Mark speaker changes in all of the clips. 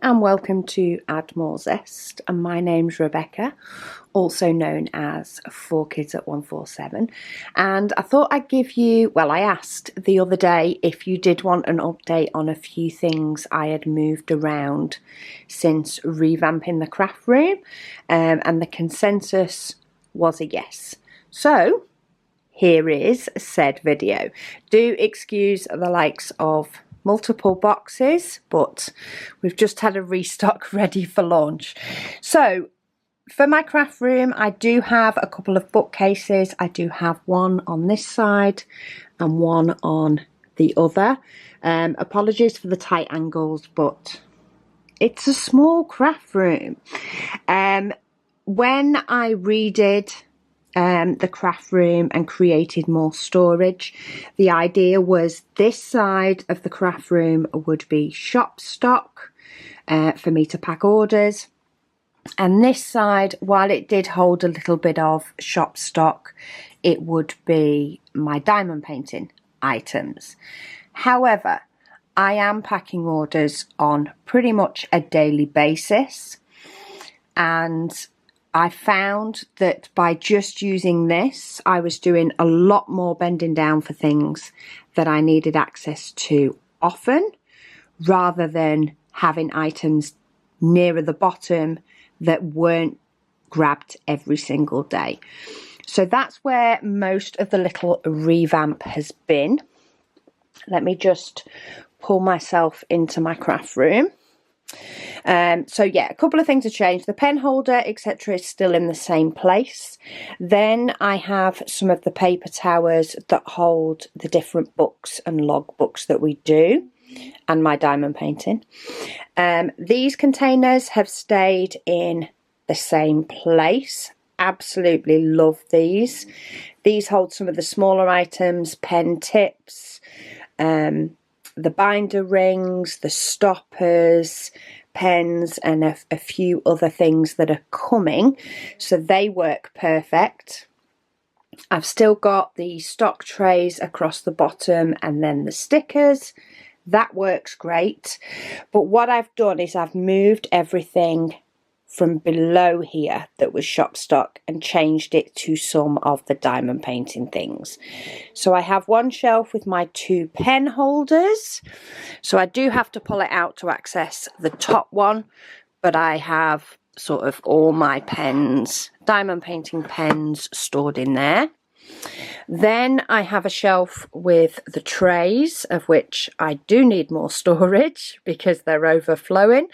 Speaker 1: and welcome to Add More Zest, and my name's Rebecca, also known as 4Kids at 147, and I thought I'd give you, well, I asked the other day if you did want an update on a few things I had moved around since revamping the craft room, and the consensus was a yes. So here is said video. Do excuse the likes of multiple boxes, but we've just had a restock ready for launch. So for my craft room, I do have a couple of bookcases. I do have one on this side and one on the other. Apologies for the tight angles, but it's a small craft room. When I redid the craft room and created more storage, the idea was this side of the craft room would be shop stock for me to pack orders, and this side, while it did hold a little bit of shop stock, it would be my diamond painting items. However, I am packing orders on pretty much a daily basis, and I found that by just using this, I was doing a lot more bending down for things that I needed access to often, rather than having items nearer the bottom that weren't grabbed every single day. So that's where most of the little revamp has been. Let me just pull myself into my craft room. So yeah, a couple of things have changed. The pen holder, etc., is still in the same place. Then I have some of the paper towers that hold the different books and log books that we do, and my diamond painting. These containers have stayed in the same place. Absolutely love these. These hold some of the smaller items, pen tips, the binder rings, the stoppers, pens, and a few other things that are coming, so they work perfect. I've still got the stock trays across the bottom and then the stickers. That works great. But what I've done is I've moved everything from below here that was shop stock and changed it to some of the diamond painting things. So I have one shelf with my 2 pen holders. So I do have to pull it out to access the top one, but I have sort of all my pens, diamond painting pens, stored in there. Then I have a shelf with the trays, of which I do need more storage because they're overflowing.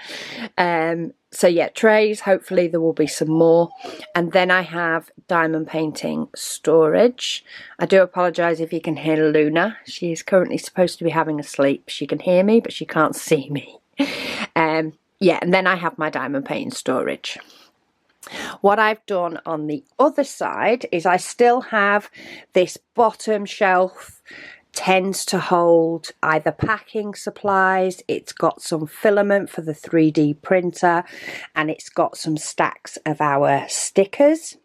Speaker 1: So yeah, trays, hopefully there will be some more. And then I have diamond painting storage. I do apologise if you can hear Luna. She is currently supposed to be having a sleep. She can hear me, but she can't see me. Yeah, and then I have my diamond painting storage. What I've done on the other side is I still have this bottom shelf, tends to hold either packing supplies, it's got some filament for the 3D printer, and it's got some stacks of our stickers.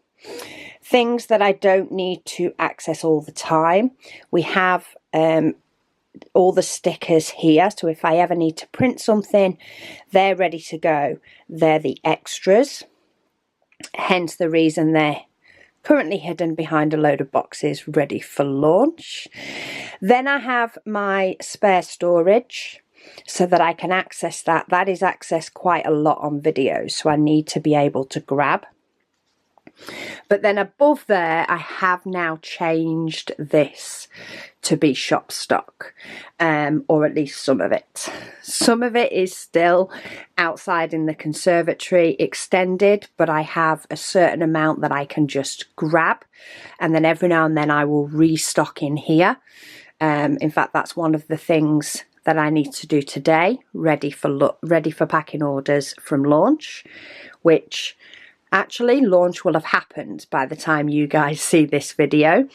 Speaker 1: Things that I don't need to access all the time. We have all the stickers here, so if I ever need to print something, they're ready to go. They're the extras. Hence the reason they're currently hidden behind a load of boxes ready for launch. Then I have my spare storage so that I can access that. That is accessed quite a lot on videos, so I need to be able to grab. But then above there, I have now changed this to be shop stock, or at least some of it. Some of it is still outside in the conservatory extended, but I have a certain amount that I can just grab, and then every now and then I will restock in here. In fact, that's one of the things that I need to do today, ready for packing orders from launch, which actually, launch will have happened by the time you guys see this video.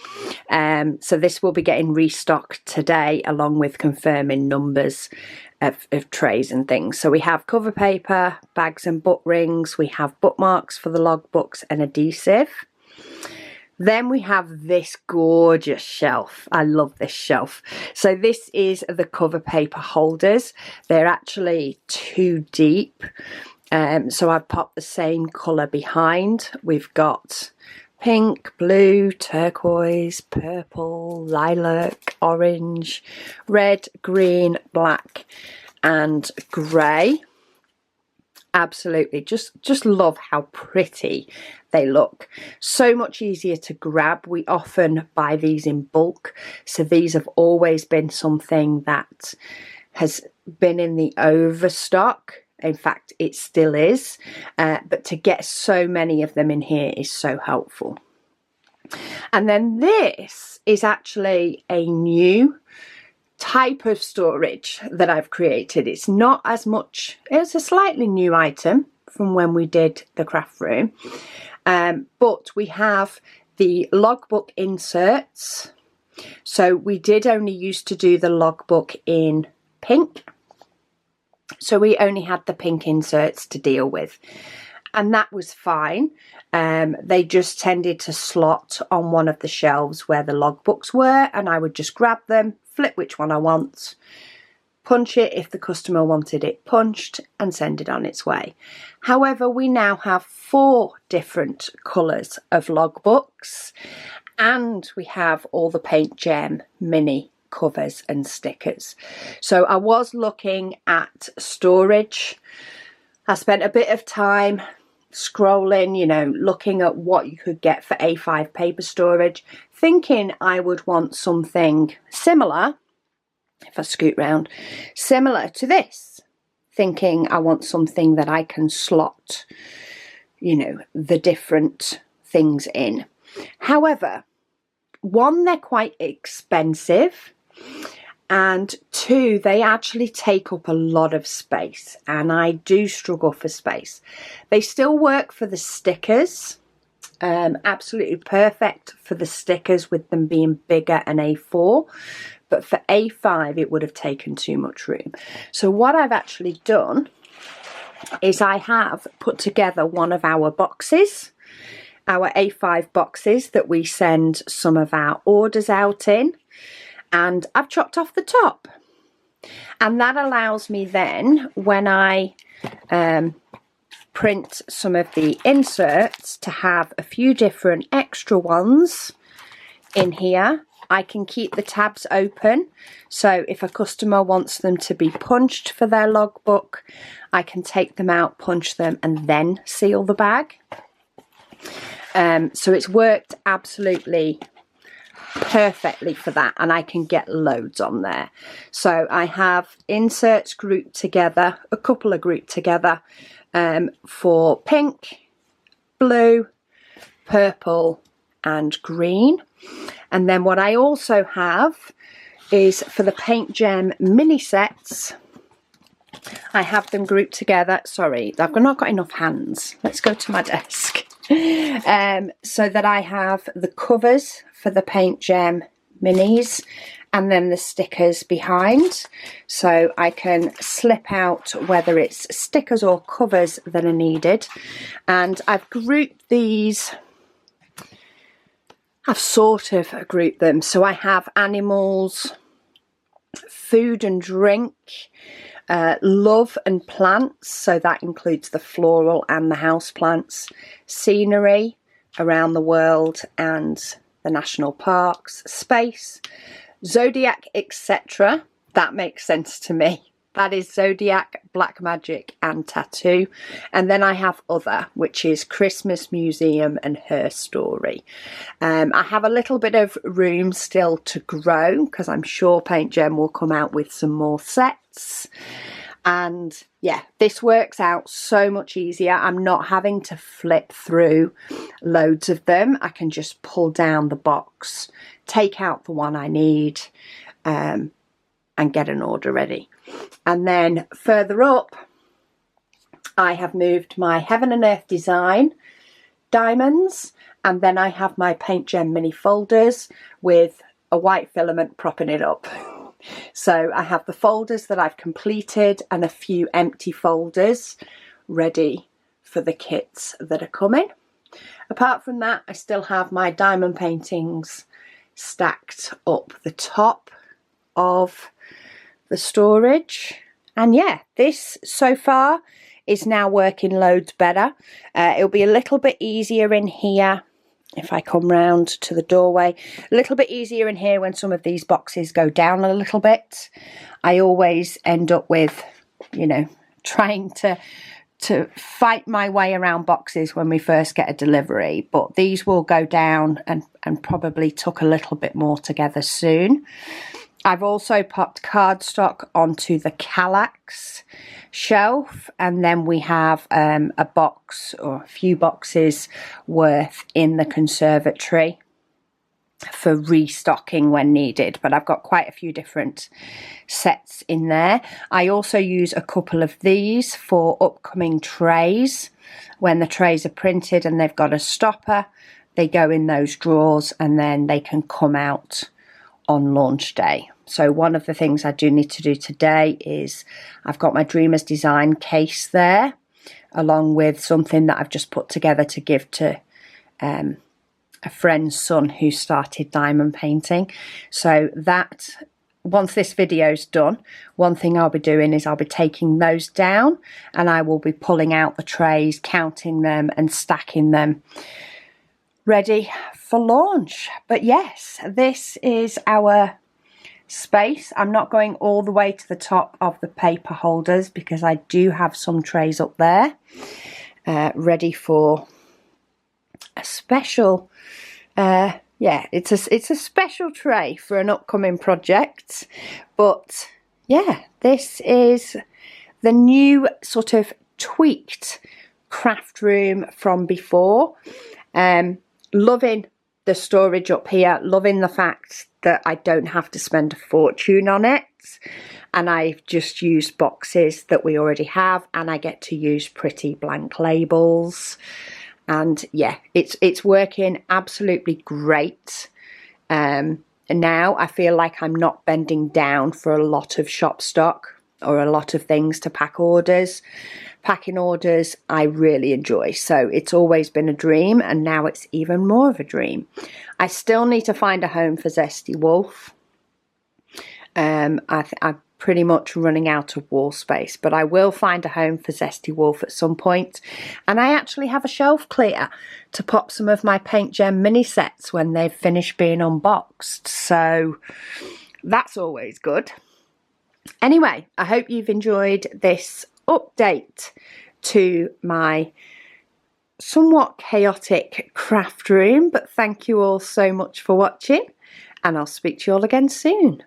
Speaker 1: So this will be getting restocked today, along with confirming numbers of trays and things. So we have cover paper, bags and book rings. We have bookmarks for the logbooks and adhesive. Then we have this gorgeous shelf. I love this shelf. So this is the cover paper holders. They're actually 2 deep. So I've popped the same colour behind. We've got pink, blue, turquoise, purple, lilac, orange, red, green, black and grey. Absolutely, just love how pretty they look. So much easier to grab. We often buy these in bulk, so these have always been something that has been in the overstock. In fact, it still is, but to get so many of them in here is so helpful. And then this is actually a new type of storage that I've created. It's not as much, it's a slightly new item from when we did the craft room, but we have the logbook inserts. So we did only used to do the logbook in pink, so we only had the pink inserts to deal with, and that was fine. They just tended to slot on one of the shelves where the logbooks were, and I would just grab them, flip which one I want, punch it if the customer wanted it punched, and send it on its way. However, we now have 4 different colours of logbooks, and we have all the Paint Gem mini covers and stickers. So I was looking at storage. I spent a bit of time scrolling, you know, looking at what you could get for A5 paper storage, thinking I would want something similar, if I scoot round, similar to this, thinking I want something that I can slot, you know, the different things in. However, 1, they're quite expensive, and 2, they actually take up a lot of space, and I do struggle for space. They still work for the stickers, absolutely perfect for the stickers with them being bigger and A4, but for A5 it would have taken too much room. So what I've actually done is I have put together one of our boxes, our A5 boxes that we send some of our orders out in, and I've chopped off the top, and that allows me then, when I print some of the inserts, to have a few different extra ones in here. I can keep the tabs open, so if a customer wants them to be punched for their logbook, I can take them out, punch them, and then seal the bag. So it's worked absolutely perfectly for that, and I can get loads on there. So I have inserts grouped together, a couple are grouped together, for pink, blue, purple and green. And then what I also have is for the Paint Gem mini sets, I have them grouped together. Sorry, I've not got enough hands. Let's go to my desk. So that I have the covers for the Paint Gem minis and then the stickers behind, so I can slip out whether it's stickers or covers that are needed. And I've grouped these, I've sort of grouped them, so I have animals, food and drink, love and plants, so that includes the floral and the house plants, scenery around the world and the national parks, space, zodiac, etc. That makes sense to me. That is zodiac, black magic and tattoo. And then I have other, which is Christmas, museum and her story. I have a little bit of room still to grow, because I'm sure Paint Gem will come out with some more sets. And yeah, this works out so much easier. I'm not having to flip through loads of them. I can just pull down the box, take out the one I need, and get an order ready. And then further up, I have moved my Heaven and Earth Design diamonds, and then I have my Paint Gem mini folders with a white filament propping it up. So I have the folders that I've completed and a few empty folders ready for the kits that are coming. Apart from that, I still have my diamond paintings stacked up the top of the storage. And yeah, this so far is now working loads better. It'll be a little bit easier in here if I come round to the doorway. A little bit easier in here when some of these boxes go down a little bit. I always end up with, you know, trying to fight my way around boxes when we first get a delivery, but these will go down and probably tuck a little bit more together soon. I've also popped cardstock onto the Kallax shelf, and then we have a box or a few boxes worth in the conservatory for restocking when needed, but I've got quite a few different sets in there. I also use a couple of these for upcoming trays. When the trays are printed and they've got a stopper, they go in those drawers and then they can come out on launch day. So one of the things I do need to do today is I've got my Dreamer's Design case there, along with something that I've just put together to give to a friend's son who started diamond painting. So that, once this video's done, one thing I'll be doing is I'll be taking those down and I will be pulling out the trays, counting them and stacking them ready for launch. But yes, this is our space. I'm not going all the way to the top of the paper holders because I do have some trays up there ready for a special yeah, it's a special tray for an upcoming project. But yeah, this is the new sort of tweaked craft room from before. Loving the storage up here, loving the fact that I don't have to spend a fortune on it, and I've just used boxes that we already have, and I get to use pretty blank labels. And yeah, it's working absolutely great. Now I feel like I'm not bending down for a lot of shop stock or a lot of things to pack orders. Packing orders I really enjoy, so it's always been a dream, and now it's even more of a dream. I still need to find a home for Zesty Wolf. I'm pretty much running out of wall space, but I will find a home for Zesty Wolf at some point. And I actually have a shelf clear to pop some of my Paint Gem mini sets when they've finished being unboxed, so that's always good. Anyway, I hope you've enjoyed this update to my somewhat chaotic craft room, but thank you all so much for watching, and I'll speak to you all again soon.